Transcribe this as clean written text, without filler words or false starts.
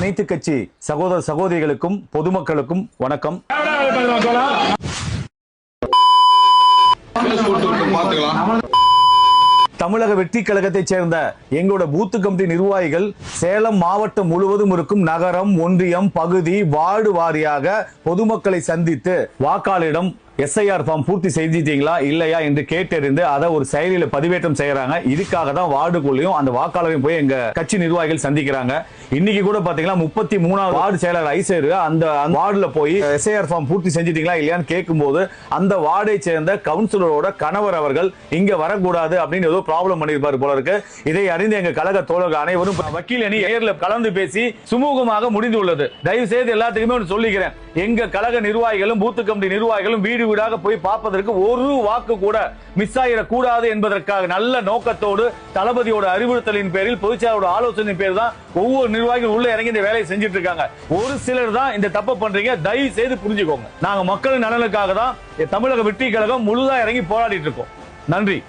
அனைத்து கட்சி சகோதர சகோதரிகளுக்கும் பொதுமக்களுக்கும் வணக்கம். தமிழக வெற்றி கழகத்தைச் சேர்ந்த எங்களோட பூத்து கமிட்டி நிர்வாகிகள் சேலம் மாவட்டம் முழுவதும் இருக்கும் நகரம், ஒன்றியம், பகுதி, வார்டு வாரியாக பொதுமக்களை சந்தித்து வாக்காளரிடம் SIR ஃபார்ம் பூர்த்தி செய்திட்டீங்களா இல்லையா என்று கேட்டறிந்து அதை ஒரு செயலியில பதிவேற்றம் செய்யறாங்க. இதுக்காக தான் வார்டுக்குள்ளேயும் அந்த வாக்காளரையும் போய் எங்க கட்சி நிர்வாகிகள் சந்திக்கிறாங்க. இன்னைக்கு கூட பாத்தீங்கன்னா 33வது வார்டு செயலர் ஐசேரு அந்த வார்டுல போய் SIR ஃபார்ம் பூர்த்தி செஞ்சிட்டீங்களா இல்லையான்னு கேட்கும்போது அந்த வார்டை சேர்ந்த கவுன்சிலரோட கணவர் அவர்கள் இங்க வரக்கூடாது அப்படின்னு ஏதோ ப்ராப்ளம் பண்ணிருப்பாரு போல இருக்கு. இதை அறிந்து எங்க கழக தோழர்கள் அனைவரும் வக்கீல் அணி நேர்ல கலந்து பேசி சுமூகமாக முடிந்து உள்ளது. தயவு செய்து எல்லாத்துக்குமே ஒன்று சொல்லிக்கிறேன், எங்க கழக நிர்வாகிகளும் பூத்து கமிட்டி நிர்வாகிகளும் வீடு வீடாக போய் பார்ப்பதற்கு ஒரு வாக்கு கூட மிஸ் ஆகிடக்கூடாது என்பதற்காக நல்ல நோக்கத்தோடு தளபதியோட அறிவுறுத்தலின் பேரில் பொதுச்செயலாளரோட ஆலோசனை பேர் தான் ஒவ்வொரு நிர்வாகிகள் உள்ள இறங்கி இந்த வேலையை செஞ்சுட்டு இருக்காங்க. ஒரு சிலர் தான் இந்த தப்பு பண்றீங்க, தயவு செய்து புரிஞ்சுக்கோங்க. நாங்க மக்களின் நலனுக்காக தான் தமிழக வெற்றி கழகம் முழுதா இறங்கி போராடிட்டு இருக்கோம். நன்றி.